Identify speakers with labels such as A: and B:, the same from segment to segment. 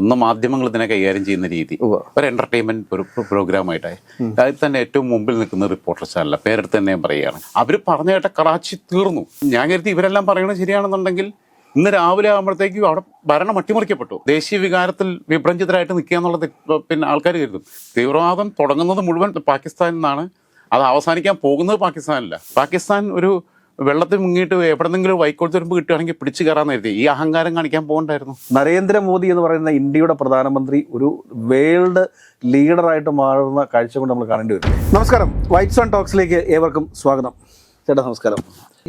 A: ഒന്ന് മാധ്യമങ്ങൾ ഇതിനെ കൈകാര്യം ചെയ്യുന്ന രീതി ഒരു എന്റർടൈൻമെന്റ് പ്രോഗ്രാമായിട്ടായി അതിൽ തന്നെ ഏറ്റവും മുമ്പിൽ നിൽക്കുന്ന റിപ്പോർട്ടർ ചാനല പേരെടുത്ത് തന്നെ ഞാൻ പറയുകയാണ്. അവർ പറഞ്ഞ കേട്ട കറാച്ചി തീർന്നു. ഞാൻ കരുതി ഇവരെല്ലാം പറയണത് ശരിയാണെന്നുണ്ടെങ്കിൽ ഇന്ന് രാവിലെ ആകുമ്പോഴത്തേക്കും അവിടെ ഭരണം അട്ടിമറിക്കപ്പെട്ടു. ദേശീയ വികാരത്തിൽ വിഭ്രഞ്ചിതരായിട്ട് നിൽക്കുക എന്നുള്ളത് പിന്നെ ആൾക്കാർ കരുതും. തീവ്രവാദം തുടങ്ങുന്നത് മുഴുവൻ പാകിസ്ഥാനിൽ നിന്നാണ്, അത് അവസാനിക്കാൻ പോകുന്നത് പാകിസ്ഥാനില്ല. പാകിസ്ഥാൻ ഒരു വെള്ളത്തിൽ മുങ്ങിയിട്ട് എവിടെന്നെങ്കിലും വൈക്കോൽ തുരുമ്പ് കിട്ടുകയാണെങ്കിൽ പിടിച്ചു കയറാന്ന് കരുതി ഈ അഹങ്കാരം കാണിക്കാൻ പോകണ്ടായിരുന്നു.
B: നരേന്ദ്രമോദി എന്ന് പറയുന്ന ഇന്ത്യയുടെ പ്രധാനമന്ത്രി ഒരു വേൾഡ് ലീഡറായിട്ട് മാറുന്ന കാഴ്ച കൊണ്ട് നമ്മൾ കാണേണ്ടി വരും. നമസ്കാരം, വൈറ്റ് സൺ ടോക്സിലേക്ക് ഏവർക്കും സ്വാഗതം. ചേട്ടാ നമസ്കാരം.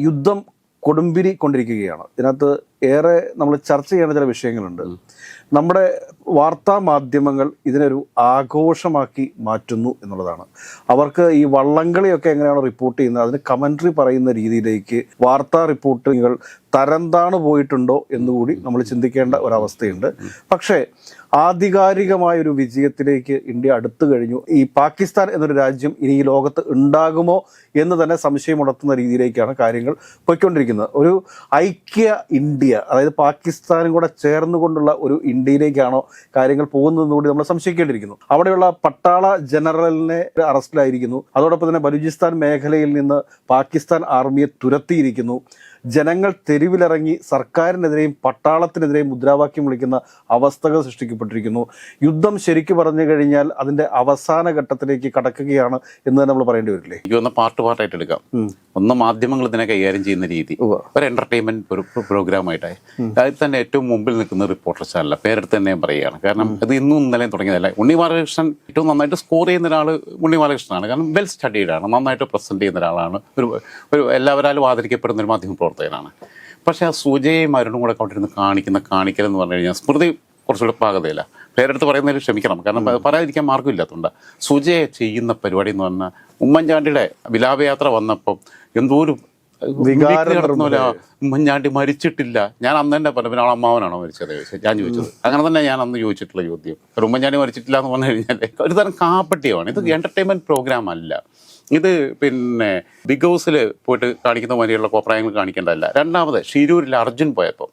B: യുദ്ധം കൊടുമ്പിരി കൊണ്ടിരിക്കുകയാണ്. ഇതിനകത്ത് ഏറെ നമ്മൾ ചർച്ച ചെയ്യേണ്ട ചില വിഷയങ്ങളുണ്ട്. നമ്മുടെ വാർത്താ മാധ്യമങ്ങൾ ഇതിനൊരു ആഘോഷമാക്കി മാറ്റുന്നു എന്നുള്ളതാണ്. അവർക്ക് ഈ വള്ളംകളിയൊക്കെ എങ്ങനെയാണ് റിപ്പോർട്ട് ചെയ്യുന്നത്, അതിന് കമൻട്രി പറയുന്ന രീതിയിലേക്ക് വാർത്താ റിപ്പോർട്ടുകൾ തരംതാണു പോയിട്ടുണ്ടോ എന്നുകൂടി നമ്മൾ ചിന്തിക്കേണ്ട ഒരവസ്ഥയുണ്ട്. പക്ഷേ ആധികാരികമായൊരു വിജയത്തിലേക്ക് ഇന്ത്യ അടുത്തു കഴിഞ്ഞു. ഈ പാകിസ്ഥാൻ എന്നൊരു രാജ്യം ഇനി ഈ ലോകത്ത് ഉണ്ടാകുമോ എന്ന് തന്നെ സംശയമുണർത്തുന്ന രീതിയിലേക്കാണ് കാര്യങ്ങൾ പോയിക്കൊണ്ടിരിക്കുന്നത്. ഒരു ഐക്യ ഇന്ത്യ, അതായത് പാകിസ്ഥാനും കൂടെ ചേർന്നുകൊണ്ടുള്ള ഒരു ഇന്ത്യയിലേക്കാണോ കാര്യങ്ങൾ പോകുന്നതെന്ന് കൂടി നമ്മൾ സംശയിക്കേണ്ടിയിരിക്കുന്നു. അവിടെയുള്ള പട്ടാള ജനറലിനെ അറസ്റ്റിലായിരിക്കുന്നു. അതോടൊപ്പം തന്നെ ബലൂചിസ്ഥാൻ മേഖലയിൽ നിന്ന് പാകിസ്ഥാൻ ആർമിയെ തുരത്തിയിരിക്കുന്നു. ജനങ്ങൾ തെരുവിലിറങ്ങി സർക്കാരിനെതിരെയും പട്ടാളത്തിനെതിരെയും മുദ്രാവാക്യം വിളിക്കുന്ന അവസ്ഥകൾ സൃഷ്ടിക്കപ്പെട്ടിരിക്കുന്നു. യുദ്ധം ശരിക്കു പറഞ്ഞു കഴിഞ്ഞാൽ അതിന്റെ അവസാന ഘട്ടത്തിലേക്ക് കടക്കുകയാണ് എന്ന് തന്നെ നമ്മൾ പറയേണ്ടി വരില്ലേ?
A: എനിക്ക് പാർട്ടായിട്ട് എടുക്കാം. ഒന്ന് മാധ്യമങ്ങൾ ഇതിനെ കൈകാര്യം ചെയ്യുന്ന രീതി ഒരു എന്റർടൈൻമെന്റ് പ്രോഗ്രാമായിട്ടായി അതിൽ തന്നെ ഏറ്റവും മുമ്പിൽ നിൽക്കുന്ന റിപ്പോർട്ടർ ചാനല പേരെടുത്ത് തന്നെ ഞാൻ പറയുകയാണ്. കാരണം ഇത് ഇന്നും ഇന്നലെയും തുടങ്ങിയതല്ല. ഉണ്ണി ബാലകൃഷ്ണൻ ഏറ്റവും നന്നായിട്ട് സ്കോർ ചെയ്യുന്ന ഒരാൾ ഉണ്ണി ബാലകൃഷ്ണനാണ്. കാരണം വെൽ സ്റ്റഡീഡാണ്, നന്നായിട്ട് പ്രസന്റ് ചെയ്യുന്ന ഒരാളാണ്, ഒരു എല്ലാവരാലും ആദരിക്കപ്പെടുന്ന ഒരു മാധ്യമ പ്രവർത്തകനാണ്. പക്ഷേ ആ സുജയും അരുണും കൂടെ കൊണ്ടിരുന്ന് കാണിക്കലെന്ന് പറഞ്ഞു കഴിഞ്ഞാൽ സ്മൃതി കുറച്ചുകൂടെ പാകതയില്ല. പേരെടുത്ത് പറയുന്നതിൽ ക്ഷമിക്കണം, കാരണം പറയാതിരിക്കാൻ മാർഗ്ഗമില്ലാത്തതുകൊണ്ട്. സുജയ ചെയ്യുന്ന പരിപാടി എന്ന് പറഞ്ഞാൽ ഉമ്മൻചാണ്ടിയുടെ വിലാപയാത്ര വന്നപ്പം എന്തോ ഒരു നടന്നൂല, ഉമ്മൻചാണ്ടി മരിച്ചിട്ടില്ല. ഞാൻ അന്ന് തന്നെ പറഞ്ഞു, പിന്നെ അവൾ അമ്മാവനാണോ മരിച്ചത് ഞാൻ ചോദിച്ചത്. അങ്ങനെ തന്നെ ഞാൻ അന്ന് ചോദിച്ചിട്ടുള്ള ചോദ്യം. ഉമ്മൻചാണ്ടി മരിച്ചിട്ടില്ല എന്ന് പറഞ്ഞു കഴിഞ്ഞാൽ ഒരു തരം കാപ്പട്ടിയാണ്. ഇത് എന്റർടൈൻമെന്റ് പ്രോഗ്രാം അല്ല. ഇത് പിന്നെ ബിഗ് ഹൗസിൽ പോയിട്ട് കാണിക്കുന്ന മാതിരിയുള്ള കോപ്രായങ്ങൾ കാണിക്കേണ്ടതല്ല. രണ്ടാമത് ഷിരൂരിൽ അർജുൻ പോയപ്പം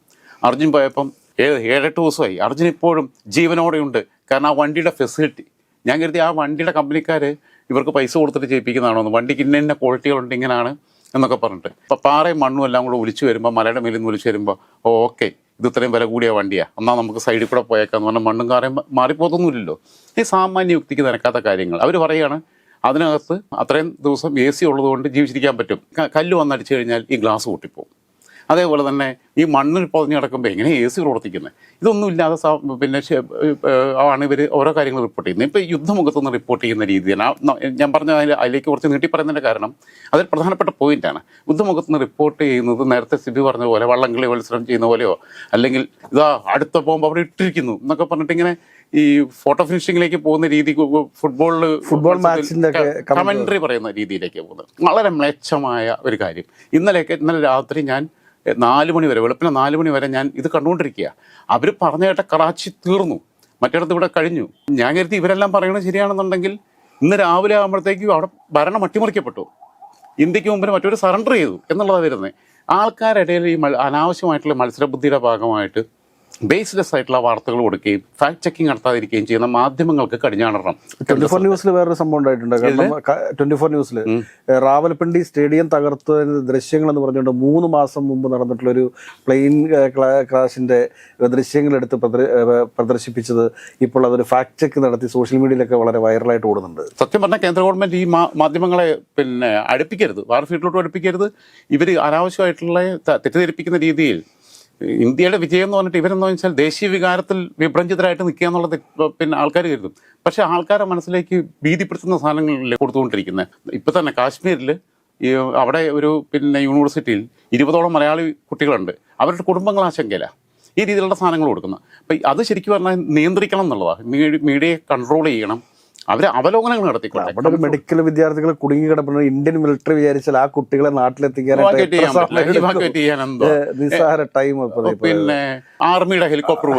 A: 7-8 ദിവസമായി അർജുൻ ഇപ്പോഴും ജീവനോടെയുണ്ട്. കാരണം ആ വണ്ടിയുടെ ഫെസിലിറ്റി, ഞാൻ കരുതി ആ വണ്ടിയുടെ കമ്പനിക്കാർ ഇവർക്ക് പൈസ കൊടുത്തിട്ട് ചെയ്യിപ്പിക്കുന്നതാണോ, വണ്ടിക്ക് ഇന്ന ക്വാളിറ്റികളുണ്ട് ഇങ്ങനെയാണ് എന്നൊക്കെ പറഞ്ഞിട്ട്. അപ്പോൾ പാറയും മണ്ണും എല്ലാം കൂടെ ഒലിച്ചു വരുമ്പോൾ, മലയുടെ മേലിൽ നിന്ന് ഒലിച്ചു വരുമ്പോൾ ഓക്കെ ഇത് ഇത്രയും വില കൂടിയ വണ്ടിയാണ്, എന്നാൽ നമുക്ക് സൈഡിൽ കൂടെ പോയേക്കാന്ന് പറഞ്ഞാൽ മണ്ണും കാറയും മാറിപ്പോതൊന്നുമില്ലല്ലോ. ഈ സാമാന്യ യുക്തിക്ക് നിരക്കാത്ത കാര്യങ്ങൾ അവർ പറയുകയാണ്. അതിനകത്ത് അത്രയും ദിവസം AC ഉള്ളതുകൊണ്ട് ജീവിച്ചിരിക്കാൻ പറ്റും. കല്ല് വന്നടിച്ചു കഴിഞ്ഞാൽ ഈ ഗ്ലാസ് പൊട്ടിപ്പോവും. അതേപോലെ തന്നെ ഈ മണ്ണിൽ പൊതിഞ്ഞ് കിടക്കുമ്പോൾ എങ്ങനെ AC പ്രവർത്തിക്കുന്നത്, ഇതൊന്നും ഇല്ലാതെ പിന്നെ ആണ് ഇവർ ഓരോ കാര്യങ്ങൾ റിപ്പോർട്ട് ചെയ്യുന്നത്. ഇപ്പോൾ യുദ്ധമുഖത്തുനിന്ന് റിപ്പോർട്ട് ചെയ്യുന്ന രീതിയാണ് ഞാൻ പറഞ്ഞ. അതിലേക്ക് കുറച്ച് നീട്ടി പറയുന്നതിൻ്റെ കാരണം അതൊരു പ്രധാനപ്പെട്ട പോയിന്റാണ്. യുദ്ധമുഖത്തുനിന്ന് റിപ്പോർട്ട് ചെയ്യുന്നത് നേരത്തെ സിബി പറഞ്ഞ പോലെ വള്ളംകളി മത്സരം ചെയ്യുന്ന പോലെയോ, അല്ലെങ്കിൽ ഇതാ അടുത്ത പോകുമ്പോൾ അവിടെ ഇട്ടിരിക്കുന്നു എന്നൊക്കെ പറഞ്ഞിട്ട് ഇങ്ങനെ ഈ ഫോട്ടോ ഫിനിഷിങ്ങിലേക്ക് പോകുന്ന രീതി, ഫുട്ബോൾ മാച്ചിന്റെ കമന്ററി പറയുന്ന രീതിയിലേക്ക് പോകുന്നത് വളരെ മ്ലേച്ഛമായ ഒരു കാര്യം. ഇന്നലെ രാത്രി ഞാൻ 4 മണി വരെ, വെളുപ്പിന് 4 മണി വരെ ഞാൻ ഇത് കണ്ടുകൊണ്ടിരിക്കുക. അവർ പറഞ്ഞ കേട്ട കറാച്ചി തീർന്നു, മറ്റിടത്ത് ഇവിടെ കഴിഞ്ഞു. ഞാൻ കരുതി ഇവരെല്ലാം പറയണത് ശരിയാണെന്നുണ്ടെങ്കിൽ ഇന്ന് രാവിലെ ആകുമ്പോഴത്തേക്കും അവിടെ ഭരണം അട്ടിമറിക്കപ്പെട്ടു, ഇന്ത്യക്ക് മുമ്പിൽ മറ്റൊരു സറണ്ടർ ചെയ്തു എന്നുള്ളതാണ് വരുന്നത്. ആൾക്കാരിടയിൽ ഈ അനാവശ്യമായിട്ടുള്ള മത്സരബുദ്ധിയുടെ ഭാഗമായിട്ട് ബേസ്ലെസ് ആയിട്ടുള്ള വാർത്തകൾ കൊടുക്കുകയും ഫാക്ട് ചെക്കിംഗ് നടത്താതിരിക്കുകയും ചെയ്യുന്ന മാധ്യമങ്ങൾക്ക് കടിഞ്ഞാണണം.
B: 24 ന്യൂസിൽ വേറൊരു സംഭവം ഉണ്ടായിട്ടുണ്ട്. 24 ന്യൂസിൽ റാവൽപിണ്ടി സ്റ്റേഡിയം തകർത്ത ദൃശ്യങ്ങൾ എന്ന് പറഞ്ഞുകൊണ്ട് 3 മാസം മുമ്പ് നടന്നിട്ടുള്ളൊരു പ്ലെയിൻ ക്രാഷിന്റെ ദൃശ്യങ്ങളെടുത്ത് പ്രദർശിപ്പിച്ചത് ഇപ്പോൾ അതൊരു ഫാക്ട് ചെക്ക് നടത്തി സോഷ്യൽ മീഡിയയിലൊക്കെ വളരെ വൈറലായിട്ട് ഓടുന്നുണ്ട്.
A: സത്യം പറഞ്ഞാൽ കേന്ദ്ര ഗവൺമെന്റ് ഈ മാധ്യമങ്ങളെ പിന്നെ അടുപ്പിക്കരുത്, വാർഫീൽഡിലോട്ട് അടുപ്പിക്കരുത്. ഇവർ അനാവശ്യമായിട്ടുള്ള തെറ്റിദ്ധരിപ്പിക്കുന്ന രീതിയിൽ ഇന്ത്യയുടെ വിജയം എന്ന് പറഞ്ഞിട്ട് ഇവരെന്ന് വെച്ചാൽ ദേശീയ വികാരത്തിൽ വിഭ്രഞ്ചിതരായിട്ട് നിൽക്കുക എന്നുള്ളത് പിന്നെ ആൾക്കാർ കരുതും. പക്ഷേ ആൾക്കാരുടെ മനസ്സിലേക്ക് ഭീതിപ്പെടുത്തുന്ന സാധനങ്ങളിലെ കൊടുത്തുകൊണ്ടിരിക്കുന്നത്. ഇപ്പം തന്നെ കാശ്മീരിൽ അവിടെ ഒരു പിന്നെ യൂണിവേഴ്സിറ്റിയിൽ 20ഓളം മലയാളി കുട്ടികളുണ്ട്. അവരുടെ കുടുംബങ്ങൾ ആശങ്കയിലാണ് ഈ രീതിയിലുള്ള സാധനങ്ങൾ കൊടുക്കുന്നത്. അപ്പം അത് ശരിക്കും പറഞ്ഞാൽ നിയന്ത്രിക്കണം എന്നുള്ളതാണ്. മീഡിയയെ കൺട്രോൾ ചെയ്യണം, അവരെ അവലോകനങ്ങൾ നടത്തിക്കൊള്ളാം.
B: അവിടെ മെഡിക്കൽ വിദ്യാർത്ഥികൾ കുടുങ്ങി കിടക്കുന്നത് ഇന്ത്യൻ മിലിറ്ററി വിചാരിച്ചാൽ ആ കുട്ടികളെ നാട്ടിലെത്തിക്കാനായിട്ട് നിസ്സാര ടൈം.
A: പിന്നെ ആർമിയുടെ ഹെലികോപ്റ്റർ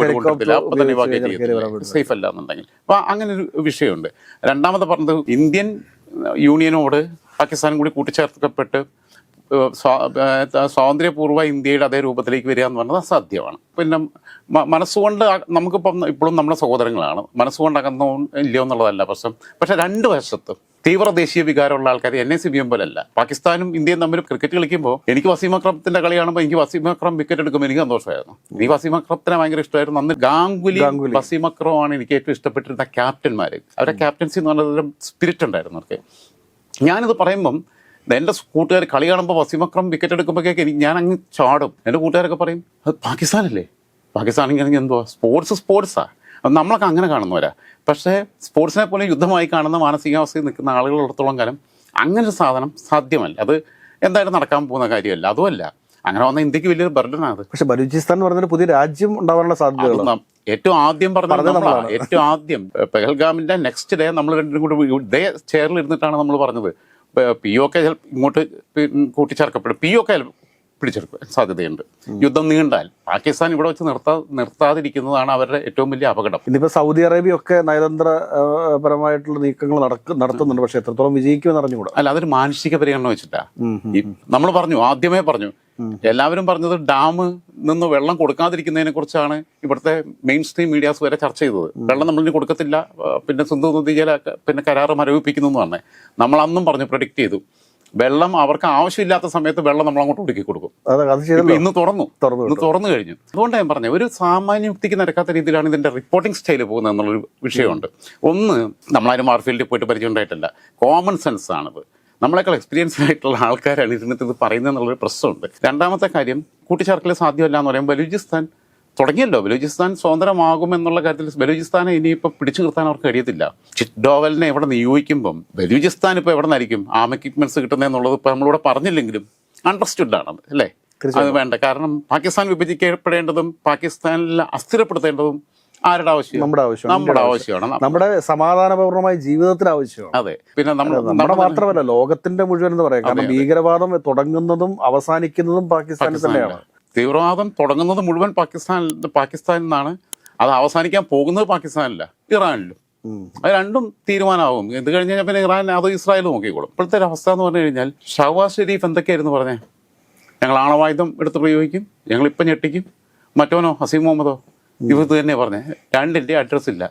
A: സേഫ് അല്ല എന്നുണ്ടെങ്കിൽ അപ്പൊ അങ്ങനെ ഒരു വിഷയമുണ്ട്. രണ്ടാമത് പറഞ്ഞത് ഇന്ത്യൻ യൂണിയനോട് പാകിസ്ഥാനും കൂടി കൂട്ടിച്ചേർക്കപ്പെട്ട് സ്വാതന്ത്ര്യപൂർവ്വ ഇന്ത്യയുടെ അതേ രൂപത്തിലേക്ക് വരിക എന്ന് പറഞ്ഞത് അസാധ്യമാണ്. പിന്നെ മനസ്സുകൊണ്ട് നമുക്കിപ്പം ഇപ്പോഴും നമ്മുടെ സഹോദരങ്ങളാണ്, മനസ്സുകൊണ്ട് അകന്നോ ഇല്ലയോ എന്നുള്ളതല്ല പ്രശ്നം. പക്ഷെ രണ്ട് വശത്തും തീവ്ര ദേശീയ വികാരമുള്ള ആൾക്കാർ NACBM പോലല്ല. പാകിസ്ഥാനും ഇന്ത്യയും തമ്മിൽ ക്രിക്കറ്റ് കളിക്കുമ്പോൾ എനിക്ക് വസീം അക്രമത്തിന്റെ കളി കാണുമ്പോൾ എനിക്ക് വസീം അക്രം വിക്കറ്റ് എടുക്കുമ്പോൾ എനിക്ക് സന്തോഷമായിരുന്നു. ഈ വസീം അക്രമത്തിനെ ഭയങ്കര ഇഷ്ടമായിരുന്നു. അന്ന് ഗാംഗുലി വസീം അക്രമാണ് എനിക്ക് ഏറ്റവും ഇഷ്ടപ്പെട്ടിരുന്ന ക്യാപ്റ്റന്മാർ. അവരുടെ ക്യാപ്റ്റൻസി എന്ന് പറഞ്ഞൊരു സ്പിരിറ്റ് ഉണ്ടായിരുന്നു അവർക്ക്. ഞാനിത് പറയുമ്പം എൻ്റെ കൂട്ടുകാർ കളി കാണുമ്പോൾ വസീം അക്രം വിക്കറ്റ് എടുക്കുമ്പോഴേക്ക് ഞാൻ അങ്ങ് ചാടും. എൻ്റെ കൂട്ടുകാരൊക്കെ പറയും അത് പാകിസ്ഥാനല്ലേ, പാകിസ്ഥാനെങ്കിൽ എന്തുവാ, സ്പോർട്സാ. നമ്മളൊക്കെ അങ്ങനെ കാണുന്നവരാ. പക്ഷേ സ്പോർട്സിനെ പോലെ യുദ്ധമായി കാണുന്ന മാനസികാവസ്ഥയിൽ നിൽക്കുന്ന ആളുകളിടത്തോളം കാലം അങ്ങനെ ഒരു സാധനം സാധ്യമല്ല. അത് എന്തായാലും നടക്കാൻ പോകുന്ന കാര്യമല്ല. അതുമല്ല, അങ്ങനെ വന്ന ഇന്ത്യക്ക് വലിയൊരു ബർഡനാണ്.
B: പക്ഷെ ബലൂചിസ്ഥാൻ എന്ന് പറഞ്ഞൊരു പുതിയ രാജ്യം ഉണ്ടാവാനുള്ള സാധ്യതകൾ
A: ഏറ്റവും ആദ്യം പറഞ്ഞത് ഏറ്റവും ആദ്യം പെഹൽഗാമിന്റെ നെക്സ്റ്റ് ഡേ നമ്മൾ രണ്ടും കൂടെ ഇതേ ചെയറിൽ ഇരുന്നിട്ടാണ് നമ്മൾ പറഞ്ഞത് POK ഇങ്ങോട്ട് കൂട്ടിച്ചേർക്കപ്പെടും, POK പിടിച്ചെടുക്കാൻ സാധ്യതയുണ്ട്. യുദ്ധം നീണ്ടാൽ പാകിസ്ഥാൻ ഇവിടെ വെച്ച് നിർത്താതിരിക്കുന്നതാണ് അവരുടെ ഏറ്റവും വലിയ അപകടം.
B: ഇന്നിപ്പോൾ സൗദി അറേബ്യ ഒക്കെ നയതന്ത്രപരമായിട്ടുള്ള നീക്കങ്ങൾ നടത്തുന്നുണ്ട്. പക്ഷെ എത്രത്തോളം വിജയിക്കുമെന്ന് അറിഞ്ഞുകൂടാ.
A: അല്ല, അതൊരു മാനുഷിക പരിഗണന വെച്ചിട്ടാ. നമ്മൾ ആദ്യമേ പറഞ്ഞു എല്ലാവരും പറഞ്ഞത് ഡാമിൽ നിന്ന് വെള്ളം കൊടുക്കാതിരിക്കുന്നതിനെ കുറിച്ചാണ് ഇവിടുത്തെ മെയിൻ സ്ട്രീം മീഡിയാസ് വരെ ചർച്ച ചെയ്തത്. വെള്ളം നമ്മളിന് കൊടുക്കത്തില്ല, പിന്നെ സിന്ധു നദി ജല പിന്നെ കരാറ് മരവിപ്പിക്കുന്നു എന്ന് പറഞ്ഞേ. നമ്മൾ അന്നും പറഞ്ഞു, പ്രൊഡിക്റ്റ് ചെയ്തു, വെള്ളം അവർക്ക് ആവശ്യമില്ലാത്ത സമയത്ത് വെള്ളം നമ്മൾ അങ്ങോട്ട് ഒടുക്കി കൊടുക്കും. ഇന്ന് തുറന്നു കഴിഞ്ഞു. അതുകൊണ്ട് ഞാൻ പറഞ്ഞു, ഒരു സാമാന്യ യുക്തിക്ക് നിരക്കാത്ത രീതിയിലാണ് ഇതിന്റെ റിപ്പോർട്ടിംഗ് സ്റ്റൈൽ പോകുന്നത് എന്നുള്ളൊരു വിഷയമുണ്ട്. ഒന്ന്, നമ്മളാരും മാർഫീൽഡിൽ പോയിട്ട് പരിചയം ഉണ്ടായിട്ടല്ല, കോമൺ സെൻസ് ആണിത്. നമ്മളെക്കാൾ എക്സ്പീരിയൻസ് ആയിട്ടുള്ള ആൾക്കാരാണ് ഇരുന്നിട്ട് ഇത് പറയുന്നത് എന്നുള്ളൊരു പ്രശ്നമുണ്ട്. രണ്ടാമത്തെ കാര്യം, കൂട്ടിച്ചേർക്കൽ സാധ്യമല്ല എന്ന് പറയുമ്പോൾ ബലൂചിസ്ഥാൻ തുടങ്ങിയല്ലോ. ബലൂചിസ്ഥാൻ സ്വതന്ത്രമാകുമെന്നുള്ള കാര്യത്തിൽ ബലൂചിസ്ഥാനെ ഇനിയിപ്പോൾ പിടിച്ചു നിർത്താൻ അവർക്ക് കഴിയത്തില്ല. ചിറ്റ്ഡോവലിനെ ഇവിടെ നിയോഗിക്കുമ്പം ബലൂചിസ്ഥാൻ ഇപ്പോൾ എവിടെ നിന്നായിരിക്കും ആം എക്യുപ്മെന്റ്സ് കിട്ടുന്നതെന്നുള്ളത് ഇപ്പോൾ നമ്മളിവിടെ പറഞ്ഞില്ലെങ്കിലും അണ്ടർസ്റ്റുഡ് ആണ്, അല്ലേ? അത് വേണ്ട. കാരണം പാകിസ്ഥാൻ വിഭജിക്കപ്പെടേണ്ടതും പാകിസ്ഥാനിൽ അസ്ഥിരപ്പെടുത്തേണ്ടതും ആരുടെ ആവശ്യം? നമ്മുടെ ആവശ്യമാണ്. നമ്മുടെ
B: സമാധാനപൂർണ്ണമായ ജീവിതത്തിന് ആവശ്യമാണ്.
A: അതെ. പിന്നെ
B: നമ്മുടെ മാത്രമല്ല, ലോകത്തിന്റെ മുഴുവൻ എന്ന് പറയാം. കാരണം ഭീകരവാദം തുടങ്ങുന്നതും അവസാനിക്കുന്നതും പാകിസ്ഥാനിൽ തന്നെയാണ്.
A: തീവ്രവാദം തുടങ്ങുന്നത് മുഴുവൻ പാകിസ്ഥാനിൽ നിന്നാണ്. അത് അവസാനിക്കാൻ പോകുന്നത് പാകിസ്ഥാനില്ല, ഇറാനിലും. അത് രണ്ടും തീരുമാനമാകും. ഇത് കഴിഞ്ഞ് കഴിഞ്ഞാൽ പിന്നെ ഇറാൻ അത് ഇസ്രായേൽ നോക്കിക്കോളും. ഇപ്പോഴത്തെ ഒരു അവസ്ഥ എന്ന് പറഞ്ഞു കഴിഞ്ഞാൽ, ഷഹബാസ് ഷെരീഫ് എന്തൊക്കെയായിരുന്നു പറഞ്ഞേ? ഞങ്ങൾ ആണവായുധം എടുത്ത് പ്രയോഗിക്കും, ഞങ്ങളിപ്പം ഞെട്ടിക്കും. മറ്റോനോ ഹസീം മുഹമ്മദോ ഇത് തന്നെ പറഞ്ഞേ. രണ്ടിന്റെ അഡ്രസ് ഇല്ല.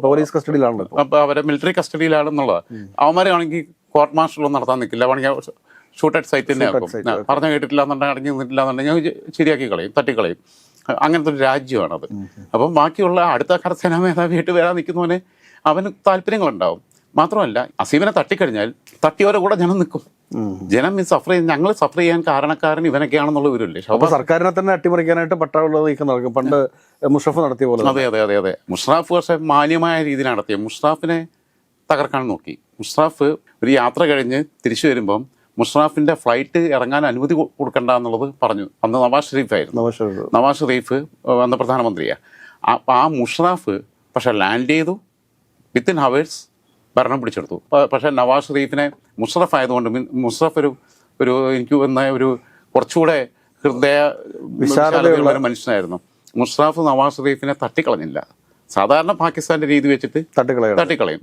B: പോലീസ് കസ്റ്റഡിയിലാണ്,
A: അവരെ മിലിറ്ററി കസ്റ്റഡിയിലാണെന്നുള്ളത്. അവന്മാരാണെങ്കിൽ കോർട്ട് മാർഷലൊന്നും നടത്താൻ നിൽക്കില്ല, വേണമെങ്കിൽ ഷൂട്ട് അറ്റ് സൈറ്റ് തന്നെ ആക്കും. പറഞ്ഞു കേട്ടിട്ടില്ല എന്നുണ്ടെങ്കിൽ അടങ്ങി നിന്നിട്ടില്ല എന്നുണ്ടെങ്കിൽ ശരിയാക്കി കളയും, തട്ടിക്കളയും. അങ്ങനത്തെ ഒരു രാജ്യമാണത്. അപ്പം ബാക്കിയുള്ള അടുത്ത കരസേനാ മേധാവിയായിട്ട് വരാൻ നിൽക്കുന്നവനെ അവന് താല്പര്യങ്ങളുണ്ടാവും. മാത്രമല്ല, അസീമിനെ തട്ടിക്കഴിഞ്ഞാൽ തട്ടിയവരെ കൂടെ ജനം നിൽക്കും. ജനം ഞങ്ങൾ സഫർ ചെയ്യാൻ കാരണക്കാരൻ ഇവനൊക്കെയാണെന്നുള്ള വിവരമില്ലേ?
B: സർക്കാരിനെ തന്നെ അട്ടിമറിക്കാനായിട്ട് പട്ടാളുള്ളത് നീക്കം നടക്കും. പണ്ട് മുഷറഫ് നടത്തിയ പോലെ.
A: അതെ അതെ അതെ അതെ. മുഷറഫ് പക്ഷേ മാന്യമായ രീതിയിൽ നടത്തിയ മുഷറഫിനെ തകർക്കാൻ നോക്കി. മുഷറഫ് ഒരു യാത്ര കഴിഞ്ഞ് തിരിച്ചു വരുമ്പം മുഷറഫിന്റെ ഫ്ലൈറ്റ് ഇറങ്ങാൻ അനുമതി കൊടുക്കണ്ട എന്നുള്ളത് പറഞ്ഞു. അന്ന് നവാസ് ഷെരീഫായിരുന്നു. നവാസ് ഷെരീഫ് അന്ന് പ്രധാനമന്ത്രിയാണ്. ആ മുഷറഫ് പക്ഷെ ലാൻഡ് ചെയ്തു, വിത്തിൻ ഹവേഴ്സ് ഭരണം പിടിച്ചെടുത്തു. പക്ഷേ നവാസ് ഷെരീഫിനെ മുഷറഫ് ആയതുകൊണ്ട്, മുഷറഫ് ഒരു എനിക്ക് വന്ന ഒരു കുറച്ചുകൂടെ ഹൃദയ വിശാലതയുള്ള ഒരു മനുഷ്യനായിരുന്നു. മുഷറഫ് നവാസ് ഷെരീഫിനെ തട്ടിക്കളഞ്ഞില്ല. സാധാരണ പാകിസ്ഥാന്റെ രീതി വെച്ചിട്ട് തട്ടിക്കളയും.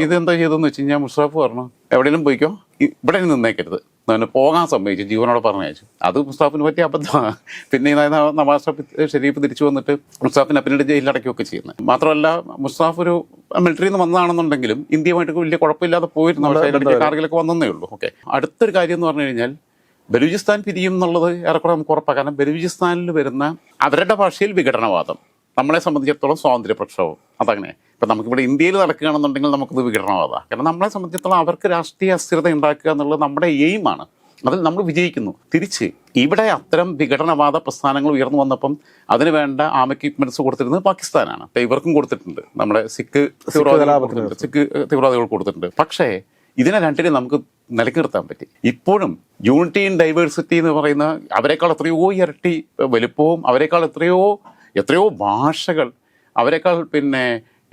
A: ഇതെന്താ ചെയ്തെന്ന് വെച്ച് കഴിഞ്ഞാൽ, മുഷറഫ് പറഞ്ഞു എവിടെയെങ്കിലും പോയിക്കോ, ഇവിടെ നിന്നേക്കരുത്, പോകാൻ സമ്മതിച്ചു, ജീവനോടെ പറഞ്ഞയച്ചു. അത് മുസ്താഫിന് പറ്റിയ അബദ്ധമാണ്. പിന്നെ നവാസ് ഷെരീഫ് തിരിച്ചു വന്നിട്ട് മുസ്താഫിനെ പിന്നീട് ജയിലിലടക്കുകയൊക്കെ ചെയ്യുന്നത്. മാത്രമല്ല, മുസ്താഫ് ഒരു മിലിറ്ററിയിൽ നിന്ന് വന്നതാണെന്നുണ്ടെങ്കിലും ഇന്ത്യയുമായിട്ട് വലിയ കുഴപ്പമില്ലാതെ പോയിരുന്നു. പക്ഷേ കാർഗിലൊക്കെ വന്നേ ഉള്ളൂ. ഓക്കെ. അടുത്തൊരു കാര്യം എന്ന് പറഞ്ഞു കഴിഞ്ഞാൽ, ബലൂചിസ്ഥാൻ പിരിയും എന്നുള്ളത് ഏറെക്കുറെ നമുക്ക് ഉറപ്പാണ്. കാരണം ബലൂചിസ്ഥാനിൽ വരുന്ന അവരുടെ ഭാഷയിൽ വിഘടനവാദം, നമ്മളെ സംബന്ധിച്ചിടത്തോളം സ്വാതന്ത്ര്യ പ്രക്ഷോഭം, അതങ്ങനെ. ഇപ്പം നമുക്കിവിടെ ഇന്ത്യയിൽ നടക്കുകയാണെന്നുണ്ടെങ്കിൽ നമുക്കത് വിഘടനവാദമാണ്. കാരണം നമ്മളെ സംബന്ധിച്ചിടത്തോളം അവർക്ക് രാഷ്ട്രീയ അസ്ഥിരത ഉണ്ടാക്കുക എന്നുള്ളത് നമ്മുടെ എയിമാണ്. അതിൽ നമ്മൾ വിജയിക്കുന്നു. തിരിച്ച് ഇവിടെ അത്തരം വിഘടനവാദ പ്രസ്ഥാനങ്ങൾ ഉയർന്നു വന്നപ്പം അതിന് വേണ്ട ആം എക്യുപ്മെന്റ്സ് കൊടുത്തിരുന്നത് പാകിസ്ഥാനാണ്. ഇവർക്കും കൊടുത്തിട്ടുണ്ട്, നമ്മുടെ സിഖ് തീവ്രവാദികൾ കൊടുത്തിട്ടുണ്ട്. പക്ഷേ ഇതിനെ രണ്ടിനും നമുക്ക് നിലക്ക് നിർത്താൻ പറ്റി. ഇപ്പോഴും യൂണിറ്റി ഇൻ ഡൈവേഴ്സിറ്റി എന്ന് പറയുന്ന, അവരെക്കാൾ എത്രയോ ഇരട്ടി വലുപ്പവും, അവരെക്കാൾ എത്രയോ ഭാഷകൾ, അവരെക്കാൾ പിന്നെ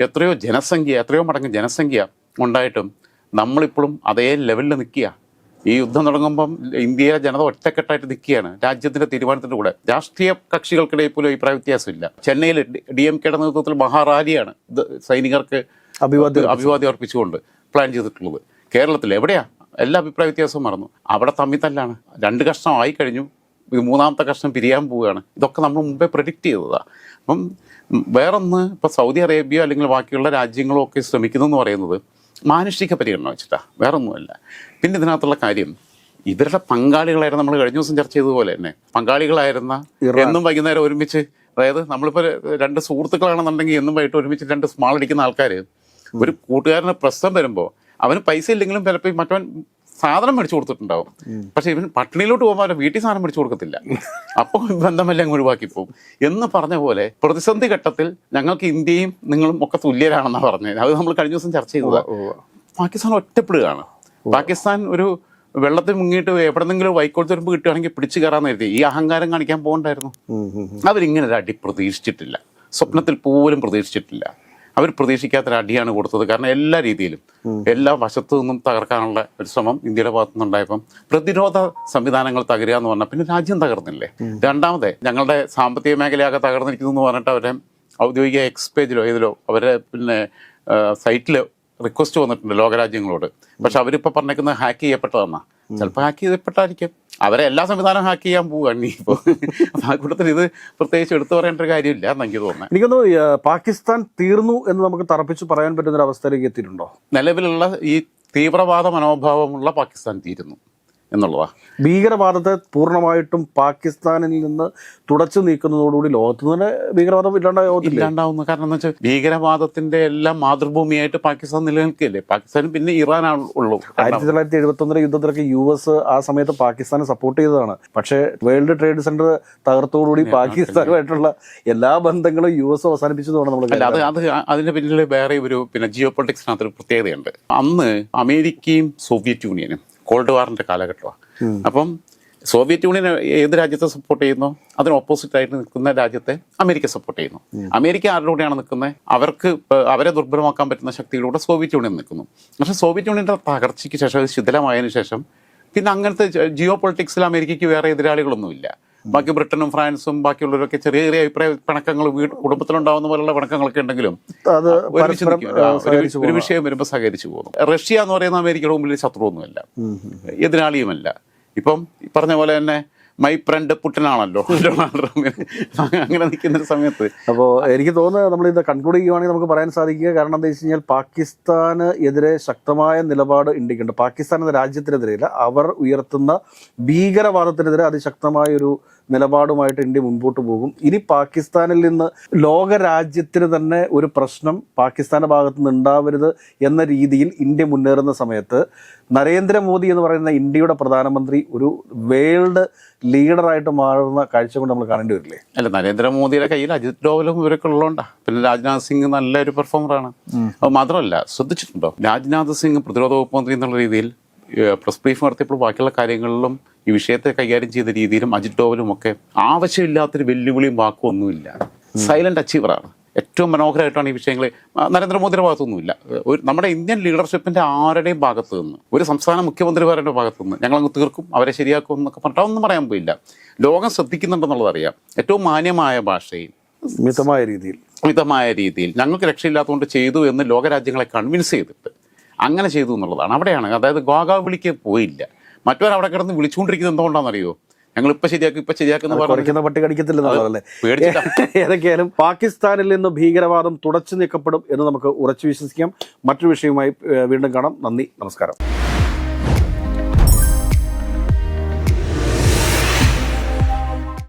A: എത്രയോ ജനസംഖ്യ, എത്രയോ മടങ്ങ് ജനസംഖ്യ ഉണ്ടായിട്ടും നമ്മളിപ്പോഴും അതേ ലെവലിൽ നിൽക്കുക. ഈ യുദ്ധം തുടങ്ങുമ്പം ഇന്ത്യയിലെ ജനത ഒറ്റക്കെട്ടായിട്ട് നിൽക്കുകയാണ് രാജ്യത്തിൻ്റെ തീരുമാനത്തിൻ്റെ കൂടെ. രാഷ്ട്രീയ കക്ഷികൾക്കിടയിൽ പോലും അഭിപ്രായ വ്യത്യാസമില്ല. ചെന്നൈയിൽ DMKയുടെ നേതൃത്വത്തിൽ മഹാറാലിയാണ് സൈനികർക്ക് അഭിവാദ്യം അർപ്പിച്ചുകൊണ്ട് പ്ലാൻ ചെയ്തിട്ടുള്ളത്. കേരളത്തിൽ എവിടെയാ എല്ലാ അഭിപ്രായ വ്യത്യാസവും മറന്നു. അവിടെ തമ്മിൽ തല്ലാണ്. 2 കഷ്ണമായി കഴിഞ്ഞു, ഇത് 3ാമത്തെ കഷ്ണം പിരിയാൻ പോവുകയാണ്. ഇതൊക്കെ നമ്മൾ മുമ്പേ പ്രെഡിക്റ്റ് ചെയ്തതാണ്. അപ്പം വേറൊന്ന്, ഇപ്പോൾ സൗദി അറേബ്യ അല്ലെങ്കിൽ ബാക്കിയുള്ള രാജ്യങ്ങളും ഒക്കെ ശ്രമിക്കുന്നതെന്ന് പറയുന്നത് മാനുഷിക പരിഗണന വെച്ചിട്ടാണ്, വേറൊന്നുമല്ല. പിന്നെ ഇതിനകത്തുള്ള കാര്യം, ഇവരുടെ പങ്കാളികളായിരുന്ന, നമ്മൾ കഴിഞ്ഞ ദിവസം ചർച്ച ചെയ്തതുപോലെ തന്നെ പങ്കാളികളായിരുന്ന, എന്നും വൈകുന്നേരം ഒരുമിച്ച്, അതായത് നമ്മളിപ്പോൾ 2 സുഹൃത്തുക്കളാണെന്നുണ്ടെങ്കിൽ എന്നും വൈകിട്ട് ഒരുമിച്ച് 2 സ്മാൾ അടിക്കുന്ന ആൾക്കാർ, ഒരു കൂട്ടുകാരന് പ്രശ്നം വരുമ്പോൾ അവന് പൈസ ഇല്ലെങ്കിലും ചിലപ്പോൾ മറ്റവൻ സാധനം മേടിച്ചു കൊടുത്തിട്ടുണ്ടാവും. പക്ഷെ ഇവൻ പട്ടിണിയിലോട്ട് പോകുമ്പോൾ അവരെ വീട്ടിൽ സാധനം മേടിച്ചു കൊടുക്കത്തില്ല. അപ്പോൾ ബന്ധമെല്ലാം അങ്ങ് ഒഴിവാക്കി പോകും എന്ന് പറഞ്ഞ പോലെ പ്രതിസന്ധി ഘട്ടത്തിൽ ഞങ്ങൾക്ക് ഇന്ത്യയും നിങ്ങളും ഒക്കെ തുല്യരാണെന്നാണ് പറഞ്ഞത്. അത് നമ്മൾ കഴിഞ്ഞ ദിവസം ചർച്ച ചെയ്തതാണ്. പാകിസ്ഥാൻ ഒറ്റപ്പെടുകയാണ്. പാകിസ്ഥാൻ ഒരു വെള്ളത്തിൽ മുങ്ങിയിട്ട് എവിടെന്നെങ്കിലും വൈക്കോൽ തുരുമ്പ് കിട്ടുകയാണെങ്കിൽ പിടിച്ചു കയറാൻ നേരത്തെ ഈ അഹങ്കാരം കാണിക്കാൻ പോകണ്ടായിരുന്നു. അവരിങ്ങനെ ഒരു അടി പ്രതീക്ഷിച്ചിട്ടില്ല, സ്വപ്നത്തിൽ പോലും പ്രതീക്ഷിച്ചിട്ടില്ല. അവർ പ്രതീക്ഷിക്കാത്തൊരു അടിയാണ് കൊടുത്തത്. കാരണം എല്ലാ രീതിയിലും എല്ലാ വശത്തു നിന്നും തകർക്കാനുള്ള ഒരു ശ്രമം ഇന്ത്യയുടെ ഭാഗത്തു നിന്നുണ്ടായപ്പം പ്രതിരോധ സംവിധാനങ്ങൾ തകരുക എന്ന് പറഞ്ഞാൽ പിന്നെ രാജ്യം തകർന്നില്ലേ. രണ്ടാമത്തെ, ഞങ്ങളുടെ സാമ്പത്തിക മേഖലയൊക്കെ തകർന്നിരിക്കുന്നു എന്ന് പറഞ്ഞിട്ട് അവരെ ഔദ്യോഗിക എക്സ് പേജിലോ ഏതിലോ അവരെ പിന്നെ സൈറ്റിൽ റിക്വസ്റ്റ് വന്നിട്ടുണ്ട് ലോകരാജ്യങ്ങളോട്. പക്ഷെ അവരിപ്പോൾ പറഞ്ഞേക്കുന്നത് ഹാക്ക് ചെയ്യപ്പെട്ടതെന്നാ. ചിലപ്പോൾ ഹാക്ക് ചെയ്യപ്പെട്ടായിരിക്കും. അവരെ എല്ലാ സംവിധാനവും ഹാക്ക് ചെയ്യാൻ പോവുകയാണ് ഇപ്പോൾ. ആ കൂട്ടത്തിൽ ഇത് പ്രത്യേകിച്ച് എടുത്തു പറയേണ്ട ഒരു കാര്യമില്ല എന്ന് എനിക്ക് തോന്നുന്നത്.
B: എനിക്കൊന്ന് പാകിസ്ഥാൻ തീർന്നു എന്ന് നമുക്ക് തറപ്പിച്ച് പറയാൻ പറ്റുന്ന ഒരു അവസ്ഥയിലേക്ക് എത്തിയിട്ടുണ്ടോ?
A: നിലവിലുള്ള ഈ തീവ്രവാദ മനോഭാവമുള്ള പാകിസ്ഥാൻ തീരുന്നു എന്നുള്ളതാണ്.
B: ഭീകരവാദത്തെ പൂർണ്ണമായിട്ടും പാകിസ്ഥാനിൽ നിന്ന് തുടച്ചു നീക്കുന്നതോടുകൂടി ലോകത്ത് തന്നെ ഭീകരവാദം
A: ഇല്ലാണ്ടാവുന്നു. കാരണം എന്ന് വെച്ചാൽ ഭീകരവാദത്തിന്റെ എല്ലാം മാതൃഭൂമിയായിട്ട് പാകിസ്ഥാൻ നിലനിൽക്കുകയല്ലേ. പാകിസ്ഥാൻ പിന്നെ ഇറാനാണ് ഉള്ളൂ.
B: 1971 യുദ്ധത്തിലൊക്കെ US ആ സമയത്ത് പാകിസ്ഥാനെ സപ്പോർട്ട് ചെയ്തതാണ്. പക്ഷേ വേൾഡ് ട്രേഡ് സെന്റർ തകർത്തോടുകൂടി പാകിസ്ഥാനുമായിട്ടുള്ള എല്ലാ ബന്ധങ്ങളും US അവസാനിപ്പിച്ചതാണ് നമ്മൾ.
A: അത് അതിന്റെ പിന്നിൽ വേറെ ഒരു പിന്നെ ജിയോ പൊളിറ്റിക്സിനകത്തൊരു പ്രത്യേകതയുണ്ട്. അന്ന് അമേരിക്കയും സോവിയറ്റ് യൂണിയനും കോൾഡ് വാറിന്റെ കാലഘട്ടമാണ്. അപ്പം സോവിയറ്റ് യൂണിയൻ ഏത് രാജ്യത്തെ സപ്പോർട്ട് ചെയ്യുന്നോ അതിന് ഓപ്പോസിറ്റ് ആയിട്ട് നിൽക്കുന്ന രാജ്യത്തെ അമേരിക്ക സപ്പോർട്ട് ചെയ്യുന്നു. അമേരിക്ക ആരുടെ കൂടെയാണ് നിൽക്കുന്നത്? അവർക്ക് അവരെ ദുർബലമാക്കാൻ പറ്റുന്ന ശക്തികളിലൂടെ സോവിയറ്റ് യൂണിയൻ നിൽക്കുന്നു. പക്ഷേ സോവിയറ്റ് യൂണിയൻ്റെ തകർച്ചയ്ക്ക് ശേഷം, അത് ശിഥിലമായതിനു ശേഷം പിന്നെ അങ്ങനത്തെ ജിയോ പൊളിറ്റിക്സിൽ അമേരിക്കയ്ക്ക് വേറെ എതിരാളികളൊന്നുമില്ല. ബാക്കി ബ്രിട്ടനും ഫ്രാൻസും ബാക്കിയുള്ളവരൊക്കെ ചെറിയ ചെറിയ അഭിപ്രായ പിണക്കങ്ങൾ കുടുംബത്തിലുണ്ടാവുന്ന പോലുള്ള പിണക്കങ്ങളൊക്കെ ഉണ്ടെങ്കിലും ഒരു വിഷയം വരുമ്പോൾ സഹകരിച്ചു പോകുന്നു. റഷ്യ എന്ന് പറയുന്ന അമേരിക്കയുടെ മുമ്പിൽ ശത്രുവൊന്നുമല്ല, എതിരാളിയുമല്ല. ഇപ്പം പറഞ്ഞ പോലെ തന്നെ മൈ ഫ്രണ്ട് പുട്ടിനാണല്ലോ ഡൊണാൾഡ് ട്രംപിന്. അങ്ങനെ നിൽക്കുന്ന സമയത്ത്
B: അപ്പോൾ എനിക്ക് തോന്നുന്നത് നമ്മൾ ഇത് കൺക്ലൂഡ് ചെയ്യുവാണെങ്കിൽ നമുക്ക് പറയാൻ സാധിക്കുക. കാരണം എന്താ വെച്ച് കഴിഞ്ഞാൽ പാകിസ്ഥാന് എതിരെ ശക്തമായ നിലപാട് ഇന്ത്യക്കുണ്ട്. പാകിസ്ഥാൻ എന്ന രാജ്യത്തിനെതിരെയല്ല, അവർ ഉയർത്തുന്ന ഭീകരവാദത്തിനെതിരെ അതിശക്തമായൊരു നിലപാടുമായിട്ട് ഇന്ത്യ മുൻപോട്ട് പോകും. ഇനി പാകിസ്ഥാനിൽ നിന്ന് ലോകരാജ്യത്തിന് തന്നെ ഒരു പ്രശ്നം പാകിസ്ഥാന്റെ ഭാഗത്ത് നിന്ന് ഉണ്ടാവരുത് എന്ന രീതിയിൽ ഇന്ത്യ മുന്നേറുന്ന സമയത്ത് നരേന്ദ്രമോദി എന്ന് പറയുന്ന ഇന്ത്യയുടെ പ്രധാനമന്ത്രി ഒരു വേൾഡ് ലീഡറായിട്ട് മാറുന്ന കാഴ്ച കൊണ്ട് നമ്മൾ കാണേണ്ടി വരില്ലേ?
A: അല്ല, നരേന്ദ്രമോദിയുടെ കയ്യിൽ അജിത് ഡോവലും ഇവരൊക്കെ ഉള്ളതുകൊണ്ടാണ്. പിന്നെ രാജ്നാഥ് സിംഗ് നല്ലൊരു പെർഫോമറാണ്. അത് മാത്രമല്ല, ശ്രദ്ധിച്ചിട്ടുണ്ടോ, രാജ്നാഥ് സിംഗ് പ്രതിരോധ വകുപ്പ് മന്ത്രി എന്നുള്ള രീതിയിൽ പ്രസ് ബ്രീഫ് നടത്തിയപ്പോൾ ബാക്കിയുള്ള കാര്യങ്ങളിലും ഈ വിഷയത്തെ കൈകാര്യം ചെയ്ത രീതിയിലും അജിത് ഡോവലും ഒക്കെ ആവശ്യമില്ലാത്തൊരു വെല്ലുവിളിയും വാക്കും ഒന്നുമില്ല. സൈലന്റ് അച്ചീവറാണ്. ഏറ്റവും മനോഹരമായിട്ടാണ് ഈ വിഷയങ്ങൾ. നരേന്ദ്രമോദിയുടെ ഭാഗത്തൊന്നുമില്ല, ഒരു നമ്മുടെ ഇന്ത്യൻ ലീഡർഷിപ്പിന്റെ ആരുടെയും ഭാഗത്തു നിന്ന്, ഒരു സംസ്ഥാന മുഖ്യമന്ത്രിമാരുടെ ഭാഗത്തു നിന്ന് ഞങ്ങളങ്ങ് തീർക്കും, അവരെ ശരിയാക്കും എന്നൊക്കെ പറഞ്ഞിട്ട് ഒന്നും പറയാൻ പോയില്ല. ലോകം ശ്രദ്ധിക്കുന്നുണ്ടെന്നുള്ളത് അറിയാം. ഏറ്റവും മാന്യമായ ഭാഷയിൽ, മിതമായ രീതിയിൽ ഞങ്ങൾക്ക് രക്ഷയില്ലാത്തതുകൊണ്ട് ചെയ്തു എന്ന് ലോകരാജ്യങ്ങളെ കൺവിൻസ് ചെയ്തിട്ട് അങ്ങനെ ചെയ്തു എന്നുള്ളതാണ്. അവിടെയാണ്, അതായത് ഗോഗാ വിളിക്ക് പോയില്ല. മറ്റവരവിടെ കിടന്ന് വിളിച്ചുകൊണ്ടിരിക്കുന്നത് എന്തുകൊണ്ടാണെന്നറിയോ? ഞങ്ങൾ ഇപ്പൊ ശരിയാക്കുന്ന
B: പട്ടി കടിക്കത്തില്ലെന്നുള്ളതല്ലേ. ഏതൊക്കെയായാലും പാകിസ്ഥാനിൽ നിന്ന് ഭീകരവാദം തുടച്ചു നീക്കപ്പെടും എന്ന് നമുക്ക് ഉറച്ചു വിശ്വസിക്കാം. മറ്റൊരു വിഷയവുമായി വീണ്ടും കാണാം. നന്ദി, നമസ്കാരം.